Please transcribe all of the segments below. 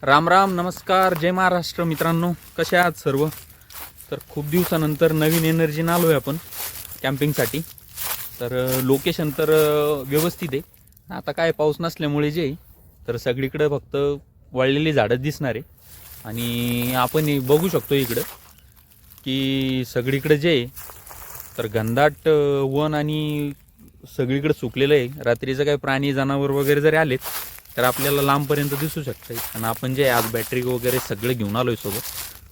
राम राम, नमस्कार, जय महाराष्ट्र मित्रांनो. कसे आहात सर्व? तर खूप दिवसानंतर नवीन एनर्जीनं आलो आहे आपण कॅम्पिंगसाठी. तर लोकेशन तर व्यवस्थित आहे. आता काय पाऊस नसल्यामुळे जे तर सगळीकडे फक्त वाळलेली झाडं दिसणार आहे. आणि आपण बघू शकतो इकडं की सगळीकडे जे तर घनदाट वन आणि सगळीकडे सुकलेलं आहे. रात्रीचं काही प्राणी जनावर वगैरे जरी आलेत तर आपल्याला लांबपर्यंत दिसू शकतं. आणि आपण जे आज बॅटरी वगैरे सगळं घेऊन आलो आहे सोबत.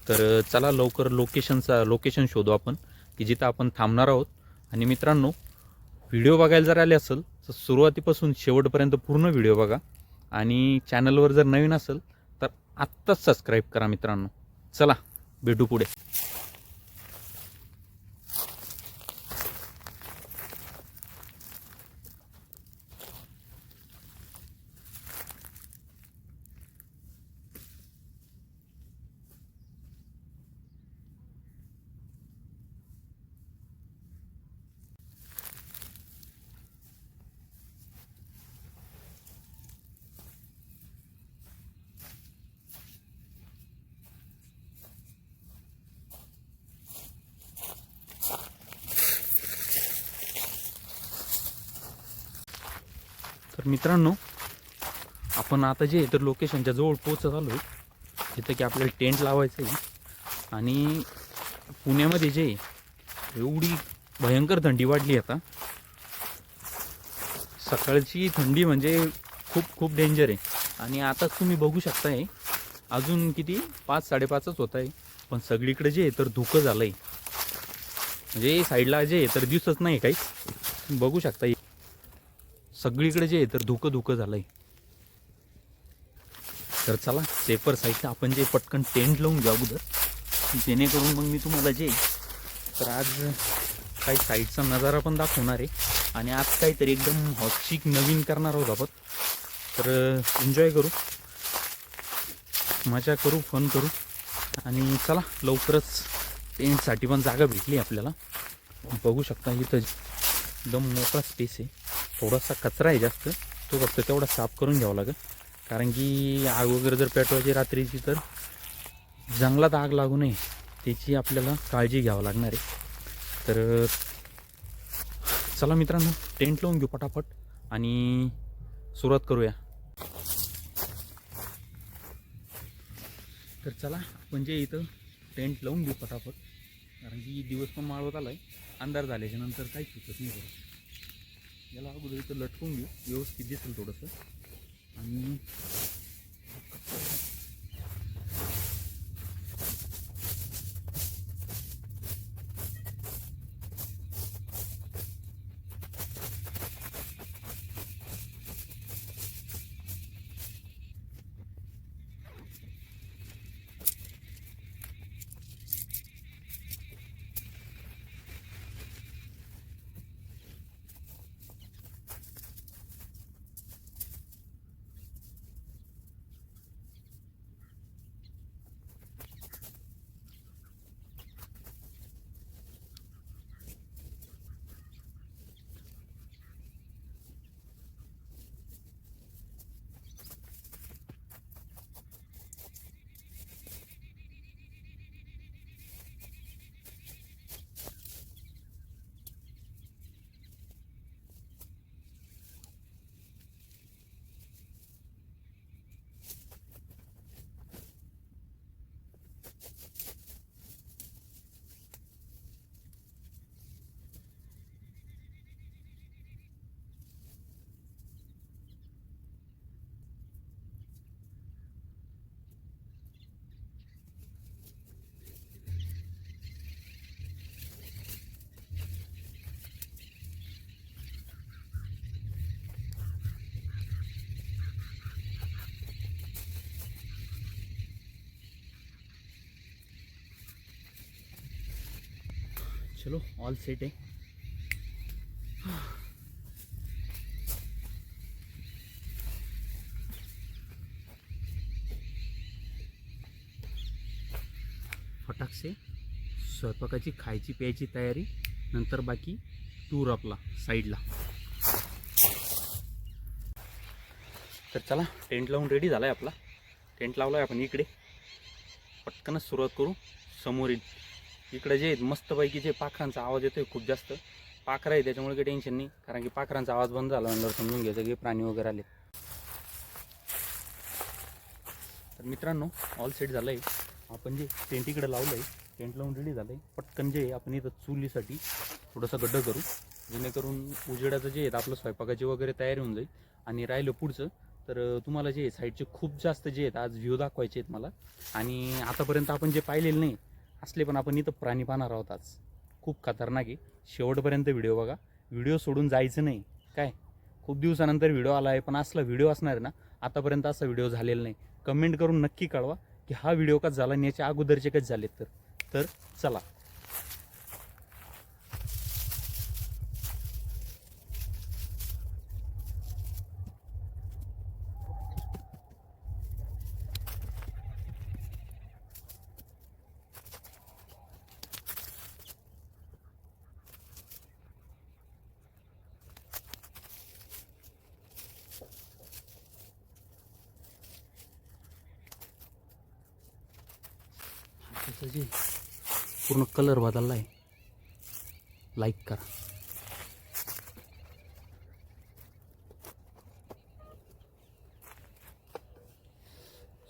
तर चला लवकर लोकेशन शोधू आपण की जिथं आपण थांबणार आहोत. आणि मित्रांनो, व्हिडिओ बघायला जर आले असेल तर सुरुवातीपासून शेवटपर्यंत पूर्ण व्हिडिओ बघा. आणि चॅनलवर जर नवीन असेल तर आत्ताच सबस्क्राईब करा मित्रांनो. चला भेटू पुढे. तर मित्रांनो, आपण आता जे तर लोकेशनच्या जवळ पोहोचत आलो आहे. जिथं की आपल्याला टेंट लावायचं आहे. आणि पुण्यामध्ये जे एवढी भयंकर थंडी वाढली आता. सकाळची थंडी म्हणजे खूप खूप डेंजर आहे. आणि आता तुम्ही बघू शकताय अजून किती 5-5:30च होत आहे. पण सगळीकडे जे तर धुकं झालं आहे. म्हणजे साईडला जे तर दिसत नाही काही. बघू शकता सगळीकडे जे तर धुकं झालं आहे. तर चला सेफर साईडचं आपण जे पटकन टेंट लावून घ्या अगोदर, जेणेकरून मग मी तुम्हाला जे तर आज काही साईडचा नजारा पण दाखवणार आहे. आणि आज काहीतरी एकदम हॉटशिक नवीन करणार आहोत आपण. तर एन्जॉय करू, मजा करू, फन करू. आणि चला लवकरच टेंटसाठी पण जागा भेटली आपल्याला. बघू शकता इथं एकदम मोकळा स्पेस आहे. थोडासा कचरा आहे जास्त, तो फक्त तेवढा साफ करून घ्यावा लागेल. कारण की आग वगैरे जर पेटवायची रात्रीची तर जंगलात आग लागू नये त्याची आपल्याला काळजी घ्यावं लागणार आहे. तर चला मित्रांनो, टेंट लावून घेऊ पटापट आणि सुरुवात करूया. तर चला आपण जे इथं टेंट लावून घेऊ पटापट. कारण की दिवस पण माळवत आला आहे. अंधार झाल्याच्या नंतर काहीच सुचत नाही बरं. याला अगोदर इथं लटकून घेऊ, व्यवस्थित दिसेल थोडंसं. आणि चलो ऑल सेट आहे. फटाक से स्वयंपाकाची खायची प्यायची तयारी, नंतर बाकी टूर आपला साईडला. तर चला टेंट लावून रेडी झाला आहे आपला. टेंट लावला आहे आपण इकडे. पटकनच सुरुवात करू. समोरील इकडे जे मस्तपैकी जे पाखरांचा आवाज येतोय खूप जास्त. पाखरं आहे त्याच्यामुळे काही टेन्शन नाही, कारण की पाखरांचा आवाज बंद झाला म्हणल्यावर समजून घ्यायचं की प्राणी वगैरे आले. तर मित्रांनो ऑल सेट झालं आहे. आपण जे टेंट इकडे लावलं आहे, टेंट लावून रेडी झालं आहे. पटकन जे आपण इथं चुलीसाठी थोडंसं गड्डं करू, जेणेकरून उजेडाचं जे आहेत आपलं स्वयंपाकाची वगैरे तयारी होऊन जाईल. आणि राहिलं पुढचं तर तुम्हाला जे साईडचे खूप जास्त जे आहेत आज व्ह्यू दाखवायचे आहेत मला. आणि आतापर्यंत आपण जे पाहिलेलं नाही असले पण आपण इथं प्राणी पाहणार आहोत आज. खूप खतरनाक आहे. शेवटपर्यंत व्हिडिओ बघा, व्हिडिओ सोडून जायचं नाही. काय खूप दिवसानंतर व्हिडिओ आला आहे, पण असला व्हिडिओ असणार आहे ना, आतापर्यंत असा व्हिडिओ झालेला नाही. कमेंट करून नक्की कळवा की हा व्हिडिओ का झाला आणि याच्या अगोदरचे कसे झालेत. तर चला. त्याचा जे पूर्ण कलर बदलला आहे, लाईक करा.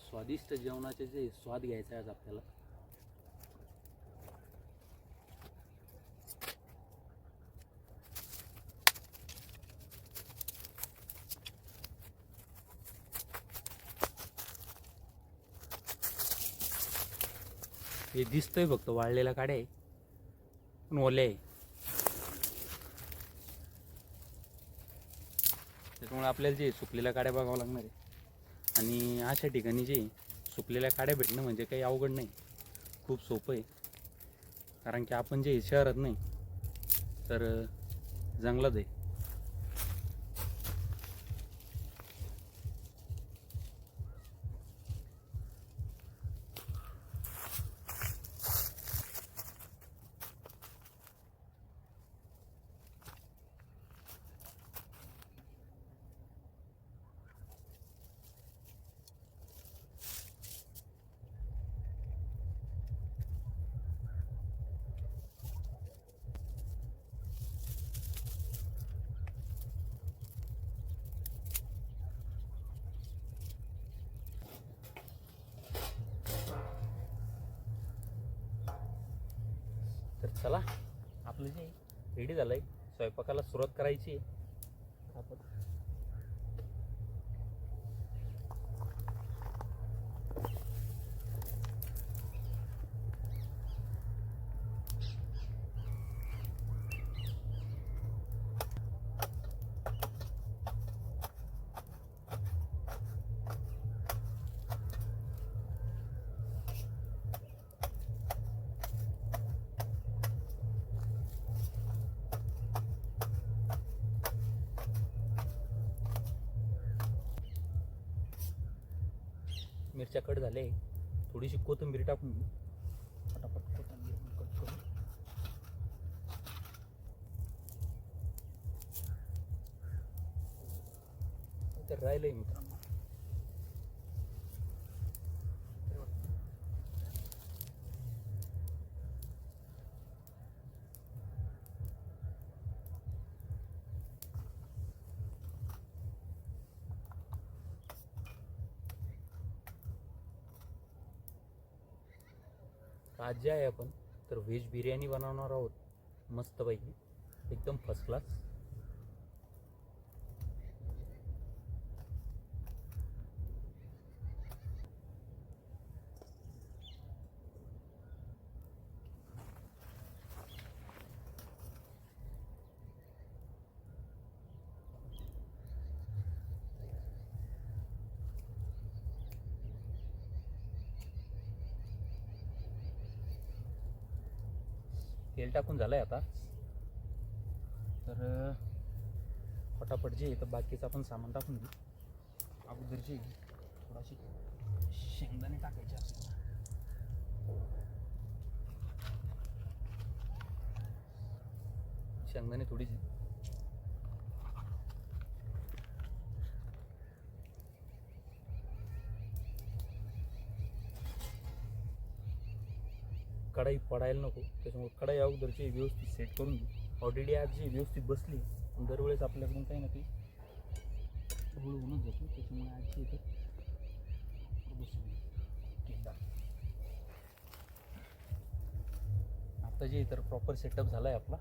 स्वादिष्ट जेवणाचे जे स्वाद घ्यायचा आहे आज आपल्याला. हे दिसतंय फक्त वाळलेल्या काड्या आहे, पण ओले आहे. त्याच्यामुळे आपल्याला जे सुकलेल्या काड्या बघावं लागणार आहे. आणि अशा ठिकाणी जे सुकलेल्या काड्या भेटणं म्हणजे काही अवघड नाही, खूप सोपं आहे. कारण की आपण जे शहरात नाही तर जंगलात आहे. तर चला, आपलं जे रेडी झालं आहे, स्वयंपाकाला सुरुवात करायची आहे. मिरच्या कट झाले, थोडीशी कोथिंबीर टाकून घेऊ. फटाफट कोथिंबीर कट करू. तर राहिलंय मित्रांनो. आज जे आहे आपण तर व्हेज बिर्याणी बनवणार आहोत, मस्तपैकी एकदम फर्स्ट क्लास. तेल टाकून झालंय आता. तर फटाफट जे तर बाकीचं आपण सामान टाकून घेऊ. अगोदरची थोडाशी शेंगदाणे टाकायचे असतात. शेंगदाणे थोडीशी, कढाई पडायला नको, त्याच्यामुळे कढाई अगोदरची व्यवस्थित सेट करून घेऊ. ऑलरेडी आज जी व्यवस्थित बसली, दरवेळेस आपल्याकडून काही ना काही ढोळ होऊनच जातो, त्याच्यामुळे आजची इथं बसली एकदा. आता जे तर प्रॉपर सेटअप झाला आहे आपला.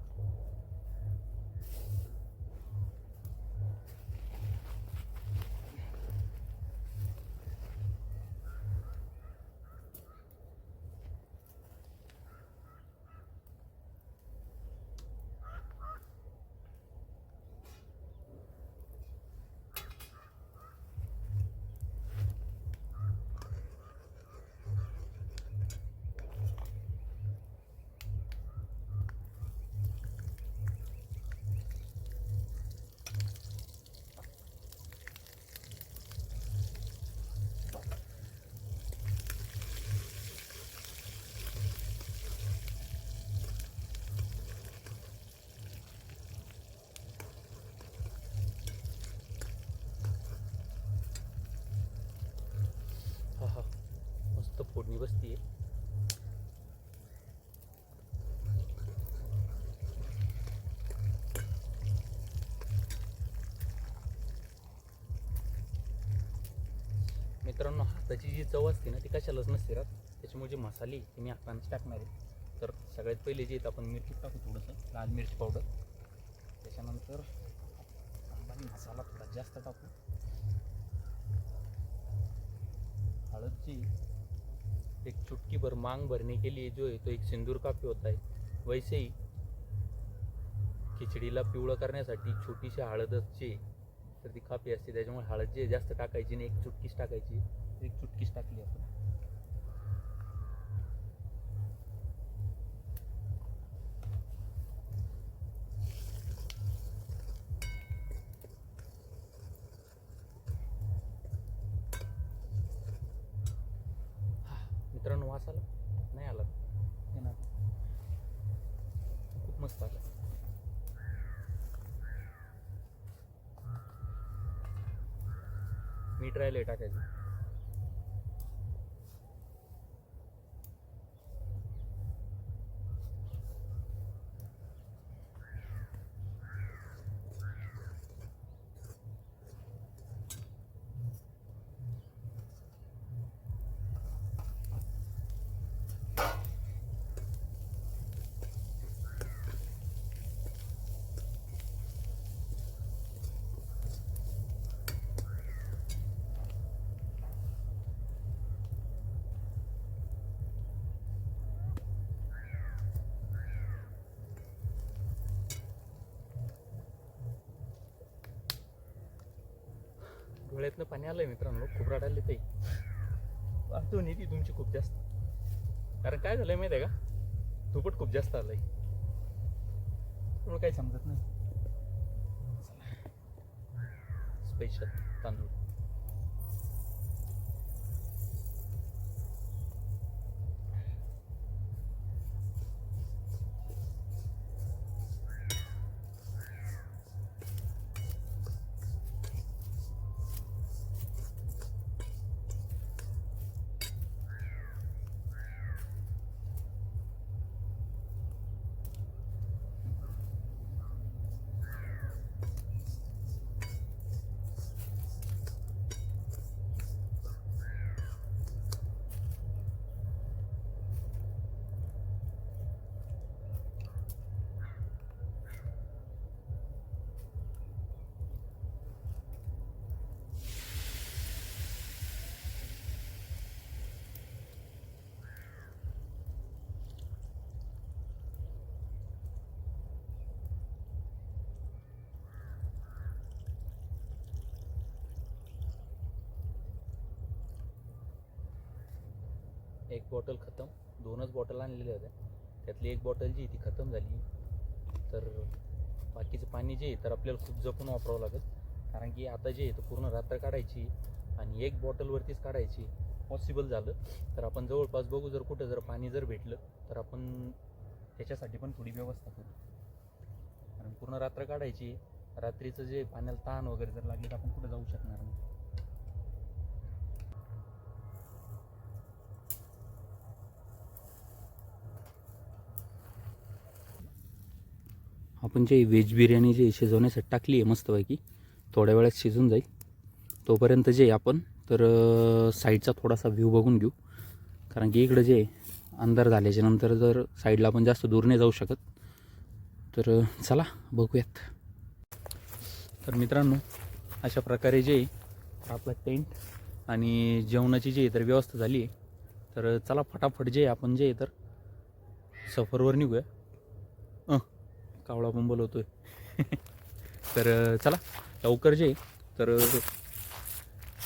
हा हा, मस्त फोडणी बसती आहे. मित्रांनो, हाताची जी चव असते ना ती कशालाच नसते राहत, त्याच्यामुळे जे मसाले ते मी हातानेच टाकणार आहे. तर सगळ्यात पहिले जे आपण मिरची टाकू, थोडंसं लाल मिरची पावडर, त्याच्यानंतर आपण मसाला थोडा जास्त टाकू. हळद जी एक चुटकी भर मांग भरने के लिए जो है तो एक सिंदूर काफी होता है, वैसे ही खिचडीला पिवळं करण्यासाठी छोटीशी हळदची तर ती काफी असते, त्याच्यामुळे हळद जी जास्त टाकायची नाही, एक चुटकीच टाकायची. एक चुटकीच टाकली आपण. मित्रांनो, वास आला नाही आला येणार, खूप मस्त आला. मीठ राहिले टाकायचं. डोळ्यातनं पाणी आलंय मित्रांनो, खूप रडायला ते आठवण येते तुमची खूप जास्त. कारण काय झालंय माहिती आहे का, तुपट खूप जास्त आलंय, त्यामुळे काही समजत नाही. स्पेशल तांदूळ. एक बॉटल खतम, 2च बॉटल आणलेल्या होत्या, त्यातली एक बॉटल जी ती खतम झाली. तर बाकीचं पाणी जे आहे तर आपल्याला खूप जपून वापरावं लागेल, कारण की आता जे आहे तर पूर्ण रात्र काढायची आणि एक बॉटलवरतीच काढायची. पॉसिबल झालं तर आपण जवळपास बघू, जर कुठं जर पाणी जर भेटलं तर आपण त्याच्यासाठी पण थोडी व्यवस्था करू, कारण पूर्ण रात्र काढायची. रात्रीचं जे पाण्याला ताण वगैरे जर लागले तर आपण कुठं जाऊ शकणार नाही. आपण जे व्हेज बिर्याणी जे शिजवण्यासाठी टाकली आहे मस्तपैकी, थोड्या वेळात शिजून जाईल. तोपर्यंत जे आपण तर साईडचा थोडासा व्ह्यू बघून घेऊ, कारण की इकडं जे अंधार झाल्याच्या नंतर जर साईडला आपण जास्त दूर नाही जाऊ शकत. तर चला बघूयात. तर मित्रांनो, अशा प्रकारे जे आपला टेंट आणि जेवणाची जी तर व्यवस्था झाली आहे. तर चला फटाफट जे आपण जे तर सफरवर निघूया. कावळा पण बोलवतोय. तर चला लवकर जे तर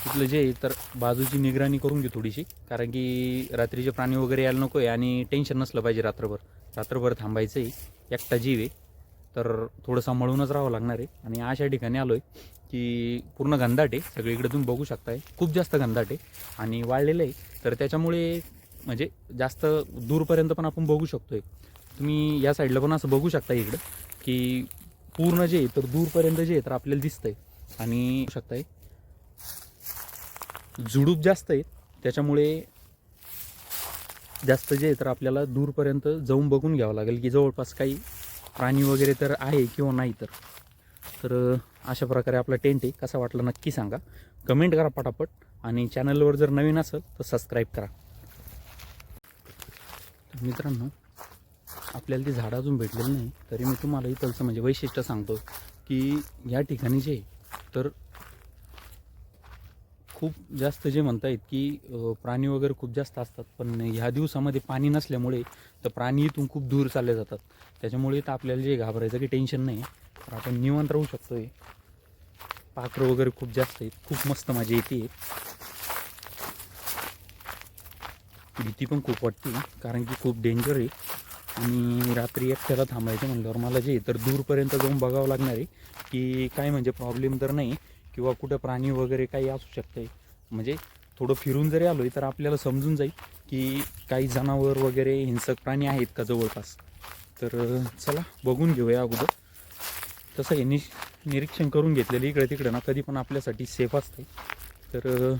तिथलं जे तर बाजूची निगराणी करून घेऊ थोडीशी, कारण की रात्रीचे प्राणी वगैरे यायला नको आहे आणि टेन्शन नसलं पाहिजे. रात्रभर थांबायचं आहे. एकटा जीव आहे तर थोडं सांभाळूनच राहावं लागणार आहे. आणि अशा ठिकाणी आलो आहे की पूर्ण घनदाट आहे, सगळीकडे तुम्ही बघू शकताय, खूप जास्त घनदाट आहे आणि वाळलेलं आहे. तर त्याच्यामुळे म्हणजे जास्त दूरपर्यंत पण आपण बघू शकतोय. तुम्ही या साईडला पण असं बघू शकता इकडं की पूर्ण जे तर दूरपर्यंत जे तर आपल्याला दिसतंय. आणि शकताय झुडूप जास्त आहेत, त्याच्यामुळे जास्त जे तर आपल्याला दूरपर्यंत जाऊन बघून घ्यावं लागेल की जवळपास काही प्राणी वगैरे तर आहे किंवा नाही. तर अशा प्रकारे आपला टेंट आहे. कसा वाटला नक्की सांगा, कमेंट करा पटापट. आणि चॅनलवर जर नवीन असेल तर सबस्क्राईब करा. मित्रांनो, आपल्याला ती झाडं अजून भेटलेली नाही, तरी मी तुम्हाला इथलचं म्हणजे वैशिष्ट्य सांगतो की या ठिकाणी जे तर खूप जास्त जे म्हणतायत की प्राणी वगैरे खूप जास्त असतात. पण ह्या दिवसामध्ये पाणी नसल्यामुळे तर प्राणी इथून खूप दूर चालले जातात. त्याच्यामुळे तर आपल्याला जे घाबरायचं की टेन्शन नाही, तर आपण निवांत राहू शकतो आहे. पाखरं वगैरे खूप जास्त आहेत, खूप मस्त मजा येते. भीती पण खूप वाटते, कारण की खूप डेंजर आहे. आणि रात्री एकट्याला थांबायचं म्हणल्यावर मला जे तर दूरपर्यंत जाऊन बघावं लागणार आहे की काय म्हणजे प्रॉब्लेम तर नाही किंवा कुठं प्राणी वगैरे काही असू शकते. म्हणजे थोडं फिरून जरी आलो तर आपल्याला समजून जाईल की काही जनावर वगैरे हिंसक प्राणी आहेत का जवळपास. तर चला बघून घेऊया अगोदर. तसं हे निरीक्षण करून घेतलेलं इकडे तिकडे ना कधी पण आपल्यासाठी सेफ असते. तर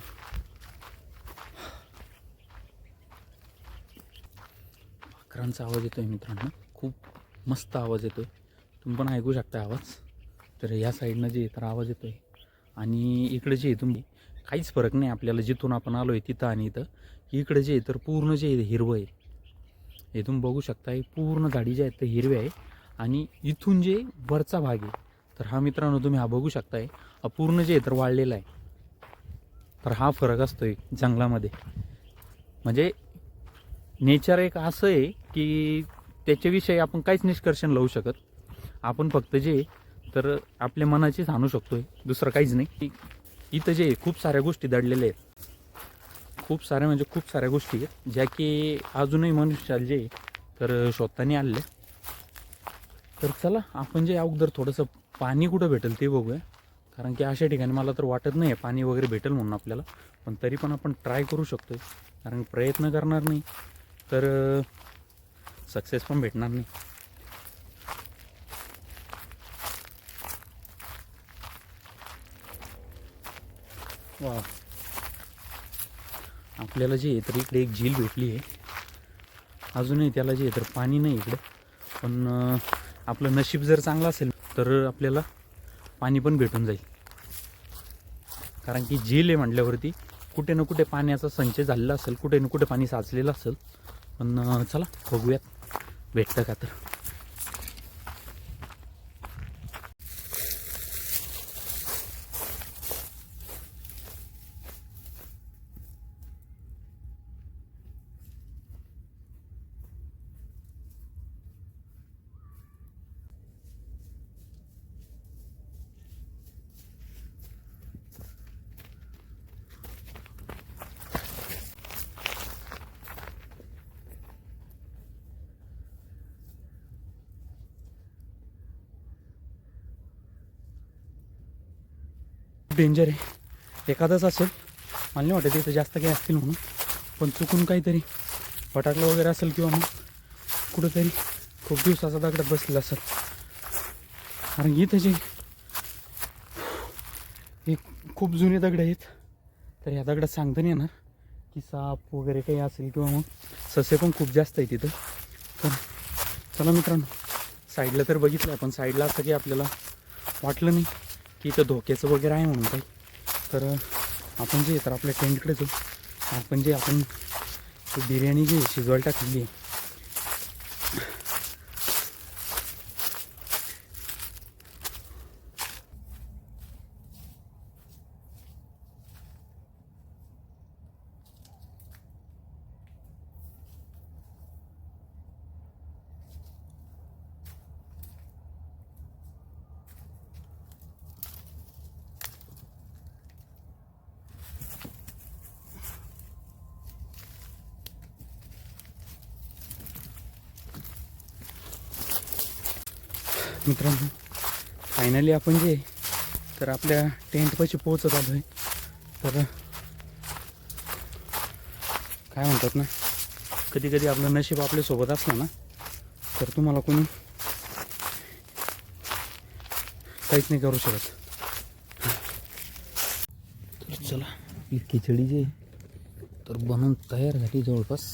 पाखरांचा आवाज येतोय मित्रांनो, खूप मस्त आवाज येतोय, तुम्ही पण ऐकू शकता आवाज. तर या साईडनं जे तर आवाज येतोय आणि इकडे जे तुम्ही काहीच फरक नाही आपल्याला जिथून आपण आलो आहे तिथं आणि इथं. इकडे जे तर पूर्ण जे हिरवं आहे, हे तुम्ही बघू शकता. पूर्ण झाडी जे आहेत ते हिरवे आहे आणि इथून जे वरचा भाग आहे तर हा मित्रांनो तुम्ही हा बघू शकताय, हा पूर्ण जे तर वाळलेला आहे. तर हा फरक असतोय जंगलामध्ये. म्हणजे नेचर एक असं आहे की त्याच्याविषयी आपण काहीच निष्कर्षण लावू शकत. आपण फक्त जे तर आपल्या मनाचीच आणू शकतोय, दुसरं काहीच नाही. इथं जे खूप साऱ्या गोष्टी दडलेल्या आहेत, खूप साऱ्या म्हणजे खूप साऱ्या गोष्टी आहेत ज्या की अजूनही मनुष्याला जे तर शोधताना आलेले. तर चला आपण जे अगोदर थोडंसं पाणी कुठं भेटेल ते बघूया, कारण की अशा ठिकाणी मला तर वाटत नाही आहे पाणी वगैरे भेटेल म्हणून आपल्याला. पण तरी पण आपण ट्राय करू शकतोय, कारण प्रयत्न करणार नाही तर सक्सेस पण भेटणार नाही. वा, आपल्याला जे तर इकडे एक झील भेटली आहे. अजूनही त्याला जे तर पाणी नाही इकडे, पण आपलं नशीब जर चांगलं असेल तर आपल्याला पाणी पण भेटून जाईल. कारण की झील आहे म्हटल्यावरती कुठे ना कुठे पाण्याचा संचय झालेला असेल, कुठे ना कुठे पाणी साचलेलं असेल. पण चला बघूयात भेटतं का तर. डेंजर आहे, एखादाच असेल. मला नाही वाटत इथं जास्त काही असतील म्हणून, पण चुकून काहीतरी फटाकलं वगैरे असेल किंवा मग कुठंतरी खूप दिवसाचा दगडात बसलेला असेल. कारण इथं जे हे खूप जुने दगड आहेत, तर ह्या दगडात सांगता नाही येणार की साप वगैरे काही असेल किंवा मग ससे पण खूप जास्त आहेत तिथं. तर चला मित्रांनो साईडला तर बघितलं पण साईडला असं काही आपल्याला वाटलं नाही की इथं धोक्याचं वगैरे आहे म्हणून काही. तर आपण जे तर आपल्या टेंटकडे जाऊ. आपण बिर्याणी जी शिजवायला टाकलेली आहे. मित्रांनो फायनली आपण जे तर आपल्या टेंटपाशी पोहोचत आलो आहे. तर काय म्हणतात ना, कधी कधी आपलं नशीब आपल्यासोबत असलं ना तर तुम्हाला कोणी काहीच नाही करू शकत. तर चला, ही खिचडी जी तर बनवून तयार झाली जवळपास.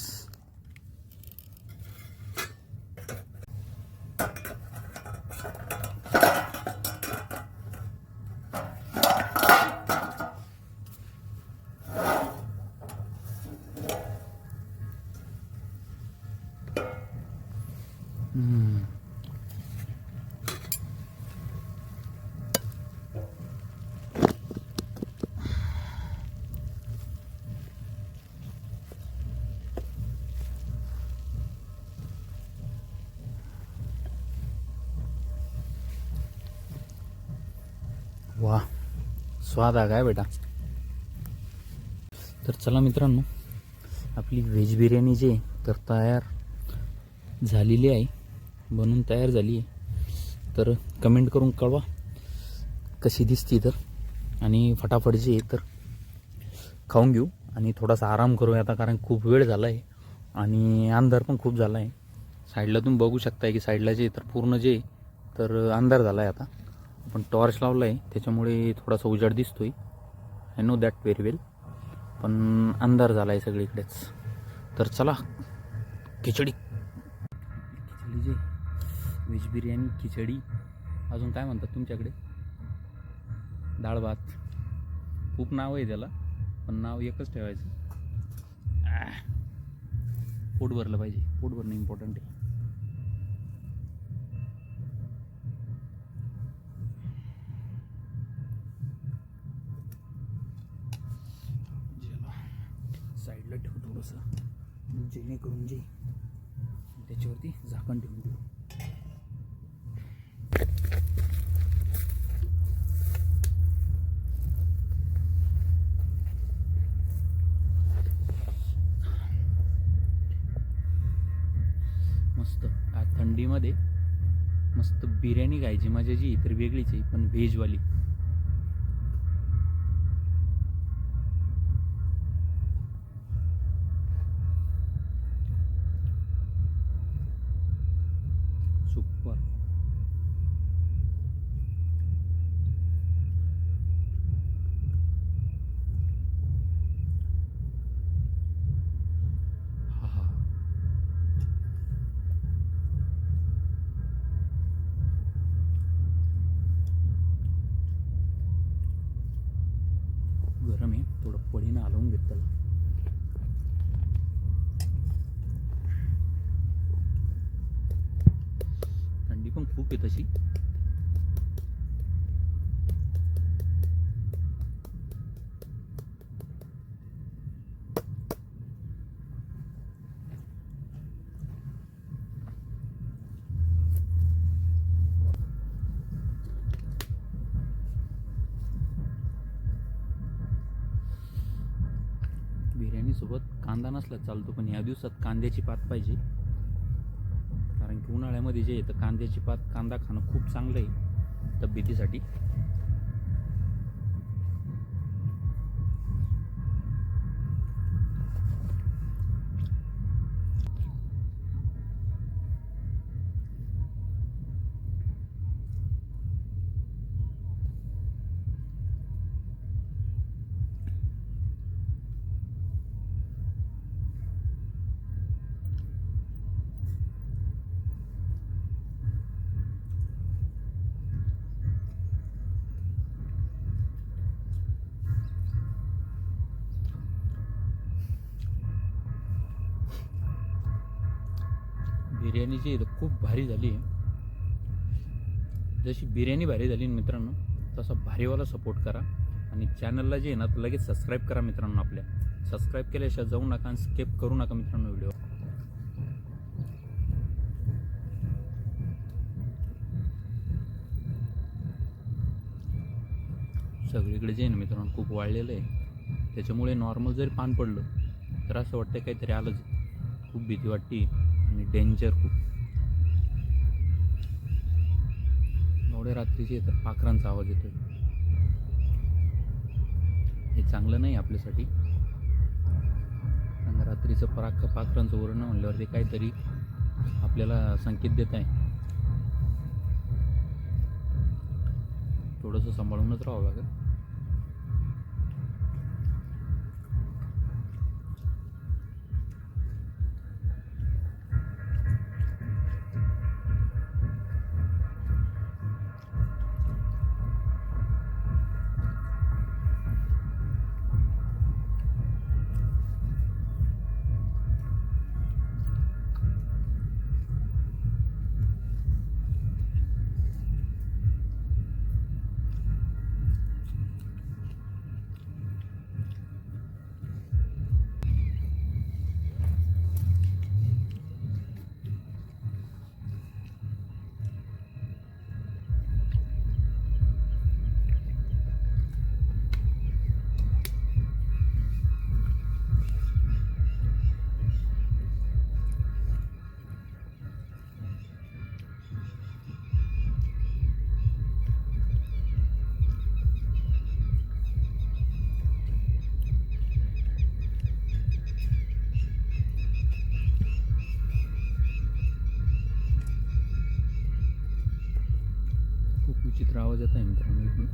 वाह, स्वाद आ गया बेटा. तर चला मित्रांनो, आपली व्हेज बिर्याणी जी तर तयार झालेली आहे, बनून तयार झाली आहे. तर कमेंट करून कळवा कशी दिसती तर. आणि फटाफट जी आहे तर खाऊन घेऊ आणि थोडासा आराम करूया आता, कारण खूप वेळ झाला आहे आणि अंधार पण खूप झाला आहे. साईडला तुम्ही बघू शकताय की साईडला जे तर पूर्ण जे तर अंधार झाला आहे. आता आपण टॉर्च लावला आहे त्याच्यामुळे थोडासा उजाड दिसतोय. आय नो दॅट व्हेरी वेल, पण अंधार झाला आहे सगळीकडेच. तर चला, खिचडी जी व्हेज बिर्याणी, खिचडी, अजून काय म्हणतात तुमच्याकडे, डाळ भात, खूप नाव आहे त्याला पण नाव एकच ठेवायचं. पोट भरलं पाहिजे, पोट भरणं इम्पॉर्टंट आहे. साईडला ठेवू थोडंसं, जेणेकरून जे त्याच्यावरती झाकण ठेवून देऊ. मस्त थंडीमध्ये मस्त बिर्याणी खायची मजा जी तर वेगळीच आहे, पण व्हेजवाली. सुपर. गरम आहे, थोडं पडीनं हलवून घेत त्याला. थंडी पण खूप आहे तशी. बिर्याणीसोबत कांदा नसला चालतो, पण या दिवसात कांद्याची पात पाहिजे, कारण की उन्हाळ्यामध्ये जे येतं कांद्याची पात, कांदा खाणं खूप चांगलं आहे तब्येतीसाठी. बिर्याणी जी आहे खूप भारी झाली आहे. जशी बिर्याणी भारी झाली मित्रांनो, तसा भारीवाला सपोर्ट करा आणि चॅनलला जे आहे ना तर लगेच सबस्क्राईब करा मित्रांनो. आपल्या सबस्क्राईब केल्याशिवाय जाऊ नका आणि स्किप करू नका मित्रांनो व्हिडिओ. सगळीकडे जे आहे ना मित्रांनो खूप वाळलेलं आहे, त्याच्यामुळे नॉर्मल जरी पान पडलं तर असं वाटतं काहीतरी आलंच. खूप भीती वाटते आणि डेंजर खूप. एवढ्या रात्रीचे तर पाखरांचा आवाज येतोय, हे चांगलं नाही आपल्यासाठी. आणि रात्रीचं पाखरांचं ओरडणं म्हणल्यावर ते काहीतरी आपल्याला संकेत देत आहे. थोडंसं सांभाळूनच राहावं लागेल. खूप विचित्र आवाज येत आहे मित्रांनो इकडून.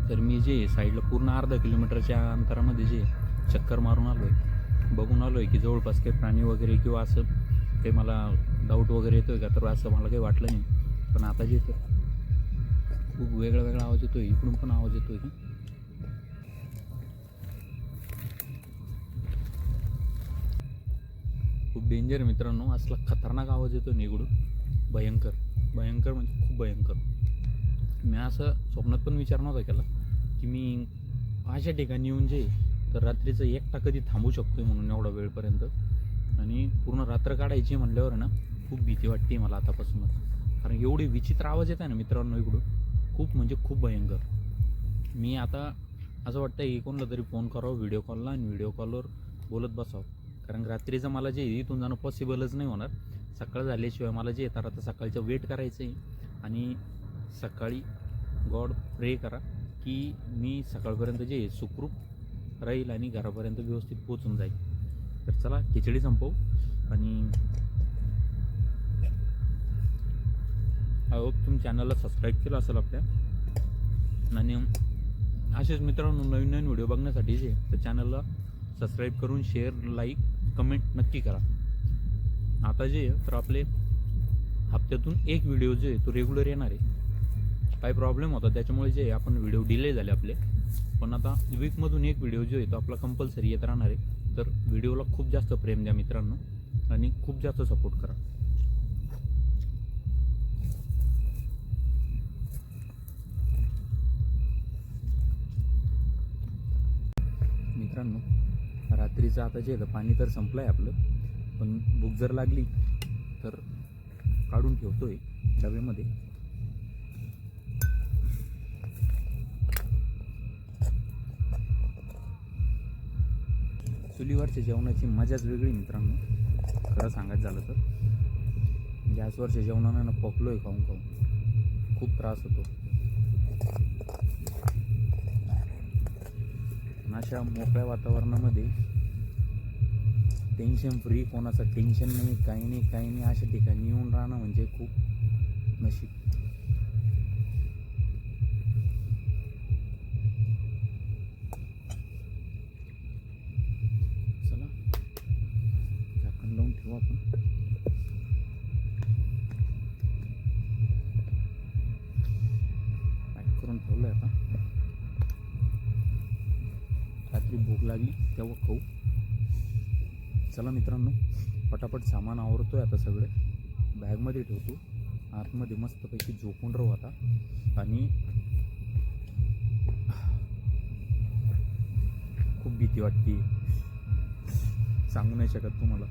तर मी जे साईडला पूर्ण अर्धा किलोमीटरच्या अंतरामध्ये जे चक्कर मारून आलो आहे, बघून आलो आहे की जवळपास काही प्राणी वगैरे किंवा असं काही मला डाऊट वगैरे येतो आहे का, तर असं मला काही वाटलं नाही. पण आता जे तर खूप वेगळा आवाज येतो आहे, इकडून पण आवाज येतो आहे. खूप डेंजर मित्रांनो, असला खतरनाक आवाज येतो निगडून, भयंकर भयंकर म्हणजे खूप भयंकर. मी असं स्वप्नात पण विचार नव्हता केला की मी अशा ठिकाणी येऊन जे तर रात्रीचं एकटा कधी थांबू शकतोय म्हणून एवढा वेळपर्यंत. आणि पूर्ण रात्र काढायची म्हणल्यावर ना खूप भीती वाटते मला आतापासूनच, कारण एवढे विचित्र आवाज येत आहे ना मित्रांनो इकडून, खूप म्हणजे खूप भयंकर. मी आता असं वाटतं की कोणाला तरी फोन करावं व्हिडिओ कॉलला आणि व्हिडिओ कॉलवर बोलत बसावं, कारण रात्रीचं मला जे इथून जाणं पॉसिबलच नाही होणार. सकाळ झाल्याशिवाय मला जे येतात आता सकाळचं वेट करायचं आहे. आणि सकाळी गॉड प्रे करा की मी सकाळपर्यंत जे सुखरूप राहील आणि घरापर्यंत व्यवस्थित पोचून जाईल. तर चला खिचडी संपवू आणि आय होप तुम्ही चॅनलला सबस्क्राईब केलं असेल आपल्या. आणि असेच मित्रांनो नवीन नवीन व्हिडिओ बघण्यासाठी जे तर चॅनलला सबस्क्राईब करून शेअर लाईक कमेंट नक्की करा. आता जे तर आपले हप्त्यातून एक व्हिडिओ जे तो रेग्युलर येणार आहे. काही प्रॉब्लेम होता त्याच्यामुळे जे आपण व्हिडिओ डिले झाले आपले, पण आता वीकमधून एक व्हिडिओ जो आहे तो आपला कंपल्सरी येत राहणार आहे. तर व्हिडिओला खूप जास्त प्रेम द्या मित्रांनो आणि खूप जास्त सपोर्ट करा. मित्रांनो रात्रीचं आता जे आहे पाणी तर संपलं आहे आपलं, पण भूक जर लागली तर काढून ठेवतोय डब्यामध्ये. चुलीवरच्या जेवणाची मजाच वेगळी मित्रांनो, खरं सांगायचं झालं तर. गॅसवरच्या जेवणानं पकलोय खाऊन खूप त्रास होतो. अशा मोकळ्या वातावरणामध्ये टेन्शन फ्री, कोणाचं टेन्शन नाही, काही नाही अशा ठिकाणी येऊन राहणं म्हणजे खूप नशीब. चला झाकण लावून ठेवू आपण. पॅक करून ठेवलं आहे आता. रात्री भूक लागली तेव्हा खाऊ. चला मित्रांनो, पटापट सामान आवरतोय आता सगळं बॅगमध्ये ठेवतो. आतमध्ये मस्तपैकी झोपून राहू आता. आणि खूप भीती वाटते, सांगू नाही शकत तुम्हाला.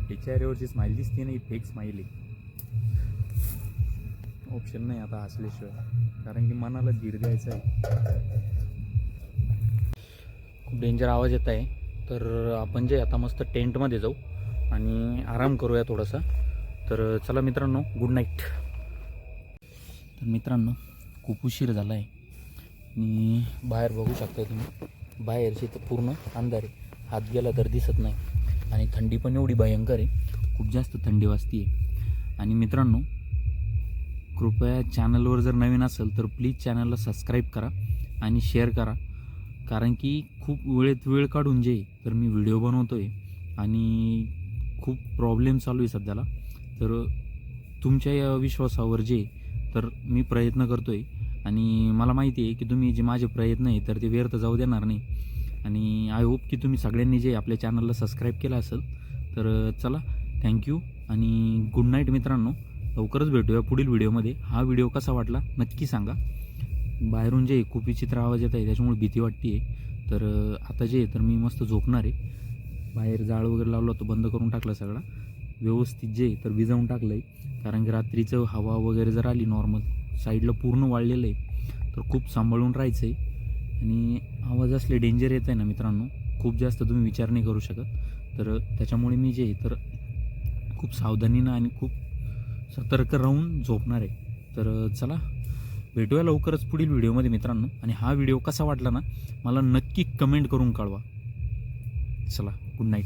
हे चेहऱ्यावरची स्माईल दिसते नाही, फेक स्माईल आहे. ऑप्शन नाही आता हसल्याशिवाय, कारण की मनाला धीर द्यायचा आहे. खूप डेंजर आवाज येत आहे. तर आपण जे आता मस्त टेंटमध्ये जाऊ आणि आराम करूया थोडासा. तर चला मित्रांनो, गुड नाईट. तर मित्रांनो, खूप उशीर झाला आहे आणि बाहेर बघू शकता तुम्ही, बाहेरची तर पूर्ण अंधार आहे. हात गेला तर दिसत नाही. आणि थंडी पण एवढी भयंकर आहे, खूप जास्त थंडी वाजती आहे. आणि मित्रांनो, कृपया चॅनलवर जर नवीन असेल तर प्लीज चॅनलला सबस्क्राईब करा आणि शेअर करा. कारण की खूप वेळेत वेळ काढून जे तर मी व्हिडिओ बनवतो आहे आणि खूप प्रॉब्लेम चालू आहे सध्याला. तर तुमच्या या विश्वासावर जे तर मी प्रयत्न करतो आहे आणि मला माहिती आहे की तुम्ही जे माझे प्रयत्न आहे तर ते व्यर्थ जाऊ देणार नाही. आणि आय होप की तुम्ही सगळ्यांनी जे आपल्या चॅनलला सबस्क्राईब केलं असेल. तर चला, थँक्यू आणि गुड नाईट मित्रांनो. लवकरच भेटूया पुढील व्हिडिओमध्ये. हा व्हिडिओ कसा वाटला नक्की सांगा. बाहेरून जे खूप विचित्र आवाज येत आहे त्याच्यामुळे भीती वाटते आहे. तर आता जे तर मी मस्त झोपणार आहे. बाहेर जाळ वगैरे लावलं होतं, बंद करून टाकलं सगळं व्यवस्थित जे तर विजावून टाकलं आहे. कारण की रात्रीचं हवा वगैरे जर आली नॉर्मल साईडला पूर्ण वाळलेलं आहे तर खूप सांभाळून राहायचं आहे. आणि आवाज असले डेंजर येत आहे ना मित्रांनो, खूप जास्त तुम्ही विचार नाही करू शकत. तर त्याच्यामुळे मी जे तर खूप सावधानीनं आणि खूप सतर्क राहून झोपणार आहे. तर चला, भेटूया लवकरच पुढील व्हिडिओमध्ये मित्रांनो. आणि हा व्हिडिओ कसा वाटला ना मला नक्की कमेंट करून कळवा. चला, गुड नाईट.